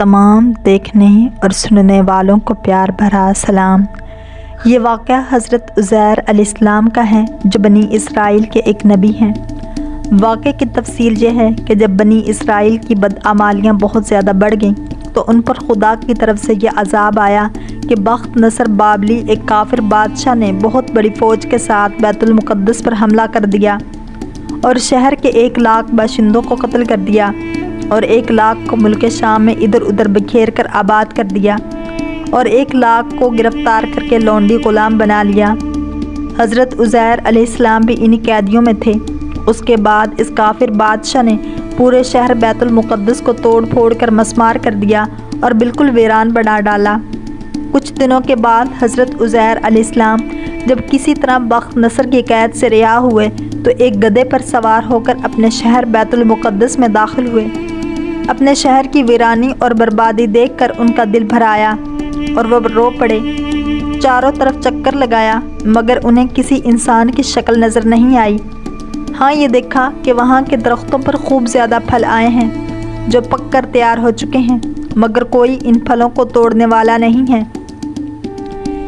تمام دیکھنے اور سننے والوں کو پیار بھرا سلام۔ یہ واقعہ حضرت عزیر علیہ السلام کا ہے جو بنی اسرائیل کے ایک نبی ہیں۔ واقعے کی تفصیل یہ ہے کہ جب بنی اسرائیل کی بدعمالیاں بہت زیادہ بڑھ گئیں تو ان پر خدا کی طرف سے یہ عذاب آیا کہ بخت نصر بابلی ایک کافر بادشاہ نے بہت بڑی فوج کے ساتھ بیت المقدس پر حملہ کر دیا اور شہر کے 1,00,000 باشندوں کو قتل کر دیا اور 1,00,000 کو ملک شام میں ادھر ادھر بکھیر کر آباد کر دیا اور 1,00,000 کو گرفتار کر کے لونڈی غلام بنا لیا۔ حضرت عزیر علیہ السلام بھی انہی قیدیوں میں تھے۔ اس کے بعد اس کافر بادشاہ نے پورے شہر بیت المقدس کو توڑ پھوڑ کر مسمار کر دیا اور بالکل ویران بنا ڈالا۔ کچھ دنوں کے بعد حضرت عزیر علیہ السلام جب کسی طرح بخت نصر کی قید سے رہا ہوئے تو ایک گدھے پر سوار ہو کر اپنے شہر بیت المقدس میں داخل ہوئے۔ اپنے شہر کی ویرانی اور بربادی دیکھ کر ان کا دل بھر آیا اور وہ رو پڑے۔ چاروں طرف چکر لگایا مگر انہیں کسی انسان کی شکل نظر نہیں آئی۔ ہاں یہ دیکھا کہ وہاں کے درختوں پر خوب زیادہ پھل آئے ہیں جو پک کر تیار ہو چکے ہیں مگر کوئی ان پھلوں کو توڑنے والا نہیں ہے۔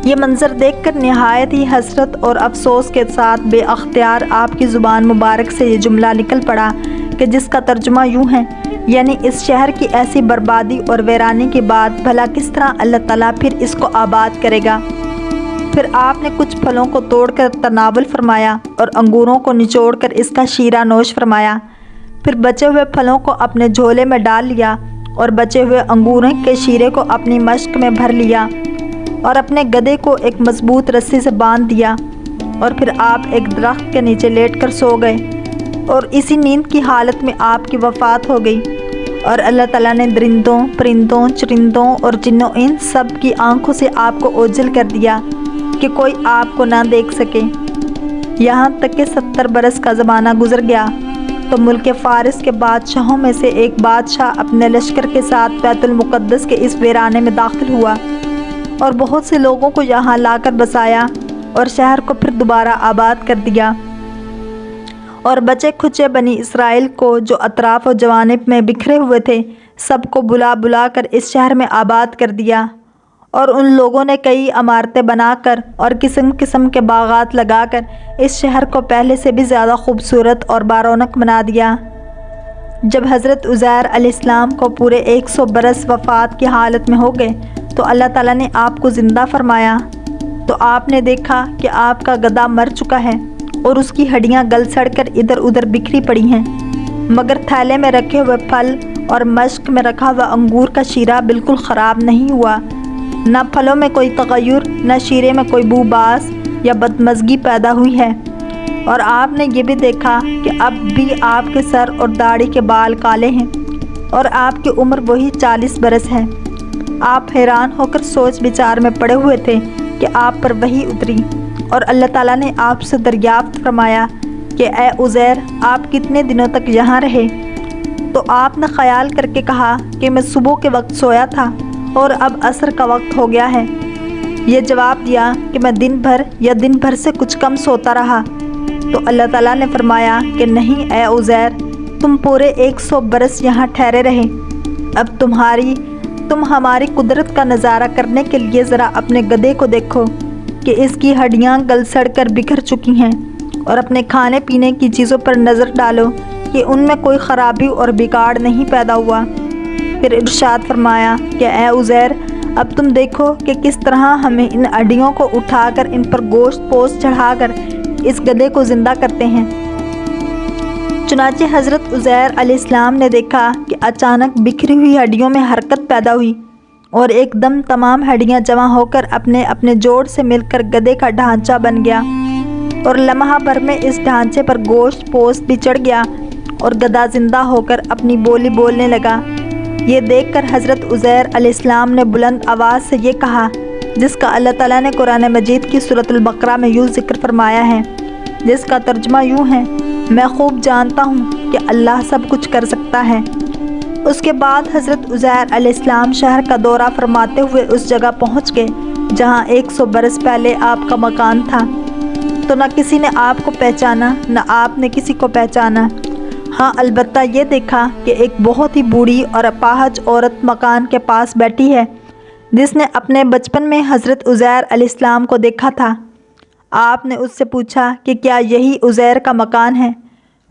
یہ منظر دیکھ کر نہایت ہی حسرت اور افسوس کے ساتھ بے اختیار آپ کی زبان مبارک سے یہ جملہ نکل پڑا کہ جس کا ترجمہ یوں ہے، یعنی اس شہر کی ایسی بربادی اور ویرانی کے بعد بھلا کس طرح اللہ تعالیٰ پھر اس کو آباد کرے گا۔ پھر آپ نے کچھ پھلوں کو توڑ کر تناول فرمایا اور انگوروں کو نچوڑ کر اس کا شیرہ نوش فرمایا۔ پھر بچے ہوئے پھلوں کو اپنے جھولے میں ڈال لیا اور بچے ہوئے انگوروں کے شیرے کو اپنی مشک میں بھر لیا اور اپنے گدھے کو ایک مضبوط رسی سے باندھ دیا اور پھر آپ ایک درخت کے نیچے لیٹ کر سو گئے اور اسی نیند کی حالت میں آپ کی وفات ہو گئی۔ اور اللہ تعالیٰ نے درندوں، پرندوں، چرندوں اور جنوں ان سب کی آنکھوں سے آپ کو اوجھل کر دیا کہ کوئی آپ کو نہ دیکھ سکے۔ یہاں تک کہ 70 برس کا زمانہ گزر گیا تو ملک فارس کے بادشاہوں میں سے ایک بادشاہ اپنے لشکر کے ساتھ بیت المقدس کے اس ویرانے میں داخل ہوا اور بہت سے لوگوں کو یہاں لا کر بسایا اور شہر کو پھر دوبارہ آباد کر دیا اور بچے کھچے بنی اسرائیل کو جو اطراف و جوانب میں بکھرے ہوئے تھے سب کو بلا بلا کر اس شہر میں آباد کر دیا اور ان لوگوں نے کئی عمارتیں بنا کر اور قسم قسم کے باغات لگا کر اس شہر کو پہلے سے بھی زیادہ خوبصورت اور بارونق بنا دیا۔ جب حضرت عزیر علیہ السلام کو پورے 100 برس وفات کی حالت میں ہو گئے تو اللہ تعالیٰ نے آپ کو زندہ فرمایا تو آپ نے دیکھا کہ آپ کا گدھا مر چکا ہے اور اس کی ہڈیاں گل سڑ کر ادھر ادھر بکھری پڑی ہیں مگر تھیلے میں رکھے ہوئے پھل اور مشک میں رکھا ہوا انگور کا شیرہ بالکل خراب نہیں ہوا۔ نہ پھلوں میں کوئی تغیر، نہ شیرے میں کوئی بو باس یا بدمزگی پیدا ہوئی ہے۔ اور آپ نے یہ بھی دیکھا کہ اب بھی آپ کے سر اور داڑھی کے بال کالے ہیں اور آپ کی عمر وہی 40 برس ہے۔ آپ حیران ہو کر سوچ بچار میں پڑے ہوئے تھے کہ آپ پر وحی اتری اور اللہ تعالیٰ نے آپ سے دریافت فرمایا کہ اے عزیر آپ کتنے دنوں تک یہاں رہے؟ تو آپ نے خیال کر کے کہا کہ میں صبح کے وقت سویا تھا اور اب عصر کا وقت ہو گیا ہے۔ یہ جواب دیا کہ میں دن بھر یا دن بھر سے کچھ کم سوتا رہا۔ تو اللہ تعالیٰ نے فرمایا کہ نہیں اے عزیر، تم پورے 100 برس یہاں ٹھہرے رہے۔ اب تم ہماری قدرت کا نظارہ کرنے کے لیے ذرا اپنے گدھے کو دیکھو کہ اس کی ہڈیاں گل سڑ کر بکھر چکی ہیں اور اپنے کھانے پینے کی چیزوں پر نظر ڈالو کہ ان میں کوئی خرابی اور بگاڑ نہیں پیدا ہوا۔ پھر ارشاد فرمایا کہ اے عزیر اب تم دیکھو کہ کس طرح ہمیں ان ہڈیوں کو اٹھا کر ان پر گوشت پوست چڑھا کر اس گدھے کو زندہ کرتے ہیں۔ چنانچہ حضرت عزیر علیہ السلام نے دیکھا کہ اچانک بکھری ہوئی ہڈیوں میں حرکت پیدا ہوئی اور ایک دم تمام ہڈیاں جمع ہو کر اپنے اپنے جوڑ سے مل کر گدھے کا ڈھانچہ بن گیا اور لمحہ بھر میں اس ڈھانچے پر گوشت پوست بھی چڑھ گیا اور گدھا زندہ ہو کر اپنی بولی بولنے لگا۔ یہ دیکھ کر حضرت عزیر علیہ السلام نے بلند آواز سے یہ کہا جس کا اللہ تعالیٰ نے قرآن مجید کی سورۃ البقرہ میں یوں ذکر فرمایا ہے، جس کا ترجمہ یوں ہے، میں خوب جانتا ہوں کہ اللہ سب کچھ کر سکتا ہے۔ اس کے بعد حضرت عزیر علیہ السلام شہر کا دورہ فرماتے ہوئے اس جگہ پہنچ گئے جہاں 100 برس پہلے آپ کا مکان تھا۔ تو نہ کسی نے آپ کو پہچانا نہ آپ نے کسی کو پہچانا ہاں البتہ یہ دیکھا کہ ایک بہت ہی بوڑھی اور اپاہج عورت مکان کے پاس بیٹھی ہے جس نے اپنے بچپن میں حضرت عزیر علیہ السلام کو دیکھا تھا۔ آپ نے اس سے پوچھا کہ کیا یہی عزیر کا مکان ہے؟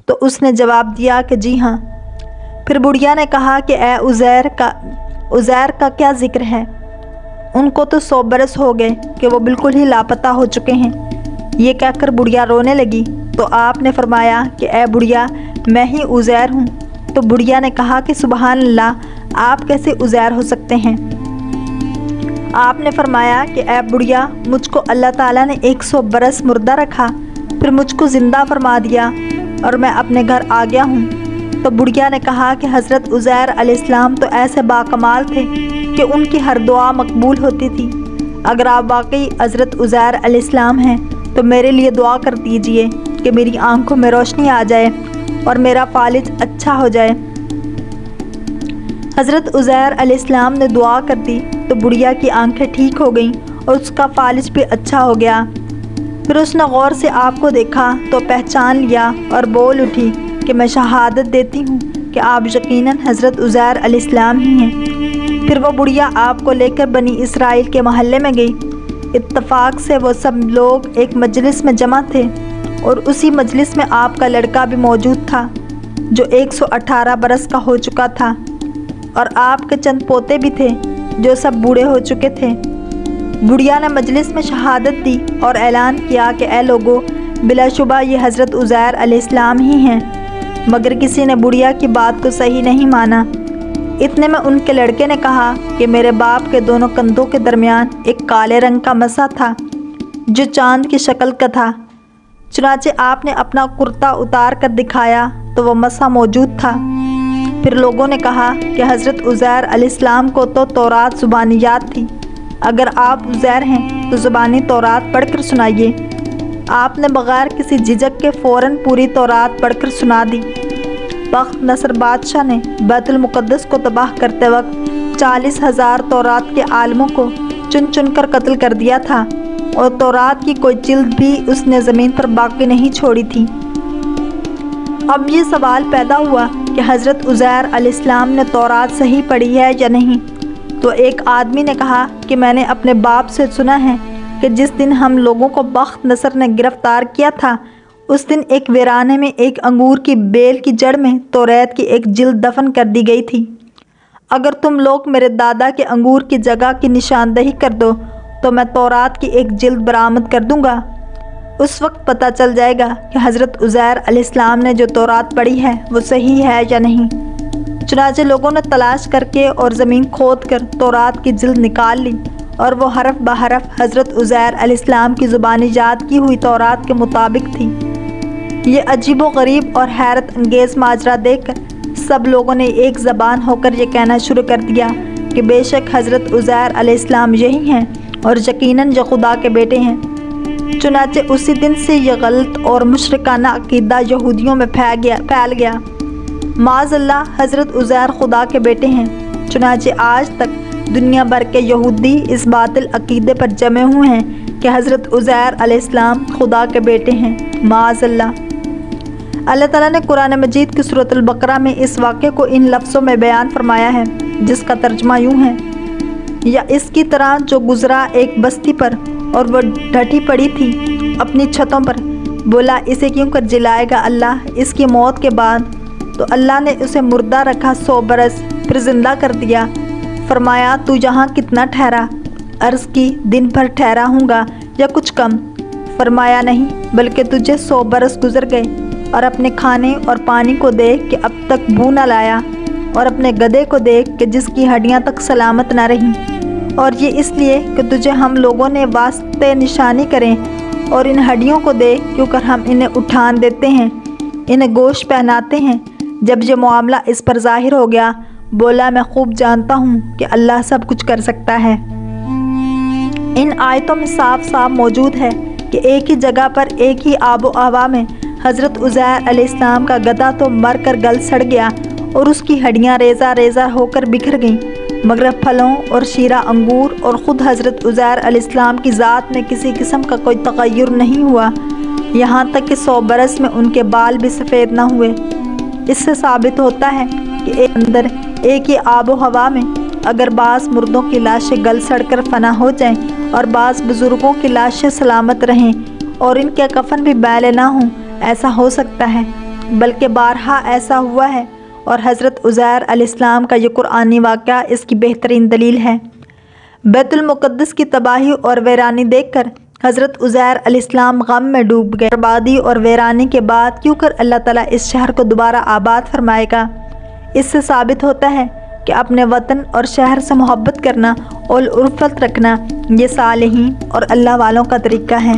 تو اس نے جواب دیا کہ جی ہاں۔ پھر بڑھیا نے کہا کہ اے عزیر کا کیا ذکر ہے؟ ان کو تو 100 برس ہو گئے کہ وہ بالکل ہی لاپتہ ہو چکے ہیں۔ یہ کہہ کر بڑھیا رونے لگی تو آپ نے فرمایا کہ اے بڑھیا میں ہی عزیر ہوں۔ تو بڑھیا نے کہا کہ سبحان اللہ، آپ کیسے عزیر ہو سکتے ہیں؟ آپ نے فرمایا کہ اے بڑھیا مجھ کو اللہ تعالیٰ نے 100 برس مردہ رکھا، پھر مجھ کو زندہ فرما دیا اور میں اپنے گھر آ گیا ہوں۔ تو بڑھیا نے کہا کہ حضرت عزیر علیہ السلام تو ایسے باکمال تھے کہ ان کی ہر دعا مقبول ہوتی تھی۔ اگر آپ واقعی حضرت عزیر علیہ السلام ہیں تو میرے لیے دعا کر دیجئے کہ میری آنکھوں میں روشنی آ جائے اور میرا فالج اچھا ہو جائے۔ حضرت عزیر علیہ السلام نے دعا کر دی تو بڑھیا کی آنکھیں ٹھیک ہو گئیں اور اس کا فالج بھی اچھا ہو گیا۔ پھر اس نے غور سے آپ کو دیکھا تو پہچان لیا اور بول اٹھی کہ میں شہادت دیتی ہوں کہ آپ یقیناً حضرت عزیر علیہ السلام ہی ہیں۔ پھر وہ بڑھیا آپ کو لے کر بنی اسرائیل کے محلے میں گئی۔ اتفاق سے وہ سب لوگ ایک مجلس میں جمع تھے اور اسی مجلس میں آپ کا لڑکا بھی موجود تھا جو 118 برس کا ہو چکا تھا، اور آپ کے چند پوتے بھی تھے جو سب بوڑھے ہو چکے تھے۔ بڑھیا نے مجلس میں شہادت دی اور اعلان کیا کہ اے لوگو، بلا شبہ یہ حضرت عزیر علیہ السلام ہی ہیں، مگر کسی نے بڑھیا کی بات کو صحیح نہیں مانا۔ اتنے میں ان کے لڑکے نے کہا کہ میرے باپ کے دونوں کندھوں کے درمیان ایک کالے رنگ کا مسا تھا جو چاند کی شکل کا تھا۔ چنانچہ آپ نے اپنا کرتا اتار کر دکھایا تو وہ مسا موجود تھا۔ پھر لوگوں نے کہا کہ حضرت عزیر علیہ السلام کو تو تورات زبانی یاد تھی، اگر آپ عزیر ہیں تو زبانی تورات پڑھ کر سنائیے۔ آپ نے بغیر کسی جھجک کے فوراً پوری تورات پڑھ کر سنا دی۔ بخت نصر بادشاہ نے بیت المقدس کو تباہ کرتے وقت 40,000 تورات کے عالموں کو چن چن کر قتل کر دیا تھا، اور تورات کی کوئی جلد بھی اس نے زمین پر باقی نہیں چھوڑی تھی۔ اب یہ سوال پیدا ہوا کہ حضرت عزیر علیہ السلام نے تورات صحیح پڑھی ہے یا نہیں؟ تو ایک آدمی نے کہا کہ میں نے اپنے باپ سے سنا ہے کہ جس دن ہم لوگوں کو بخت نصر نے گرفتار کیا تھا، اس دن ایک ویرانے میں ایک انگور کی بیل کی جڑ میں توریت کی ایک جلد دفن کر دی گئی تھی۔ اگر تم لوگ میرے دادا کے انگور کی جگہ کی نشاندہی کر دو تو میں تورات کی ایک جلد برآمد کر دوں گا۔ اس وقت پتہ چل جائے گا کہ حضرت عزیر علیہ السلام نے جو تورات پڑھی ہے وہ صحیح ہے یا نہیں۔ چنانچہ لوگوں نے تلاش کر کے اور زمین کھود کر تورات کی جلد نکال لی، اور وہ حرف بحرف حضرت عزیر علیہ السلام کی زبانی یاد کی ہوئی تورات کے مطابق تھی۔ یہ عجیب و غریب اور حیرت انگیز ماجرا دیکھ کر سب لوگوں نے ایک زبان ہو کر یہ کہنا شروع کر دیا کہ بے شک حضرت عزیر علیہ السلام یہی ہیں اور یقیناً یہ خدا کے بیٹے ہیں۔ چنانچہ اسی دن سے یہ غلط اور مشرکانہ عقیدہ یہودیوں میں پھیل گیا۔ معاذ اللہ، حضرت عزیر خدا کے بیٹے ہیں۔ چنانچہ آج تک دنیا بھر کے یہودی اس باطل عقیدے پر جمے ہوئے ہیں کہ حضرت عزیر علیہ السلام خدا کے بیٹے ہیں، معاذ اللہ۔ اللہ تعالیٰ نے قرآن مجید کی سورۃ البقرہ میں اس واقعے کو ان لفظوں میں بیان فرمایا ہے جس کا ترجمہ یوں ہے: یا اس کی طرح جو گزرا ایک بستی پر اور وہ ڈھٹی پڑی تھی اپنی چھتوں پر، بولا اسے کیوں کر جلائے گا اللہ اس کی موت کے بعد؟ تو اللہ نے اسے مردہ رکھا 100 برس، پھر زندہ کر دیا۔ فرمایا تو یہاں کتنا ٹھہرا؟ عرض کی دن بھر ٹھہرا ہوں گا یا کچھ کم۔ فرمایا نہیں، بلکہ تجھے 100 برس گزر گئے، اور اپنے کھانے اور پانی کو دیکھ کہ اب تک بو نہ لایا، اور اپنے گدھے کو دیکھ کہ جس کی ہڈیاں تک سلامت نہ رہیں، اور یہ اس لیے کہ تجھے ہم لوگوں نے واسطے نشانی کریں، اور ان ہڈیوں کو دیکھ کیوں کر ہم انہیں اٹھان دیتے ہیں، انہیں گوشت پہناتے ہیں۔ جب یہ معاملہ اس پر ظاہر ہو گیا، بولا میں خوب جانتا ہوں کہ اللہ سب کچھ کر سکتا ہے۔ ان آیتوں میں صاف صاف موجود ہے کہ ایک ہی جگہ پر ایک ہی آب و ہوا میں حضرت عزیر علیہ السلام کا گدھا تو مر کر گل سڑ گیا اور اس کی ہڈیاں ریزہ ریزہ ہو کر بکھر گئیں، مگر پھلوں اور شیرہ انگور اور خود حضرت عزیر علیہ السلام کی ذات میں کسی قسم کا کوئی تغیر نہیں ہوا، یہاں تک کہ 100 برس میں ان کے بال بھی سفید نہ ہوئے۔ اس سے ثابت ہوتا ہے کہ اندر ایک ہی آب و ہوا میں اگر بعض مردوں کی لاشیں گل سڑ کر فنا ہو جائیں اور بعض بزرگوں کی لاشیں سلامت رہیں اور ان کے کفن بھی میلے نہ ہوں، ایسا ہو سکتا ہے، بلکہ بارہا ایسا ہوا ہے، اور حضرت عزیر علیہ السلام کا یہ قرآنی واقعہ اس کی بہترین دلیل ہے۔ بیت المقدس کی تباہی اور ویرانی دیکھ کر حضرت عزیر علیہ السلام غم میں ڈوب گئے۔ بربادی اور ویرانی کے بعد کیوں کر اللہ تعالیٰ اس شہر کو دوبارہ آباد فرمائے گا؟ اس سے ثابت ہوتا ہے کہ اپنے وطن اور شہر سے محبت کرنا اور الفت رکھنا یہ صالحین اور اللہ والوں کا طریقہ ہے۔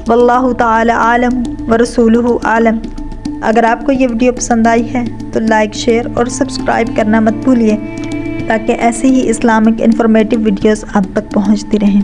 واللہ تعالی عالم ورسولہ عالم۔ اگر آپ کو یہ ویڈیو پسند آئی ہے تو لائک، شیئر اور سبسکرائب کرنا مت بھولیے تاکہ ایسی ہی اسلامک انفارمیٹیو ویڈیوز آپ تک پہنچتی رہیں۔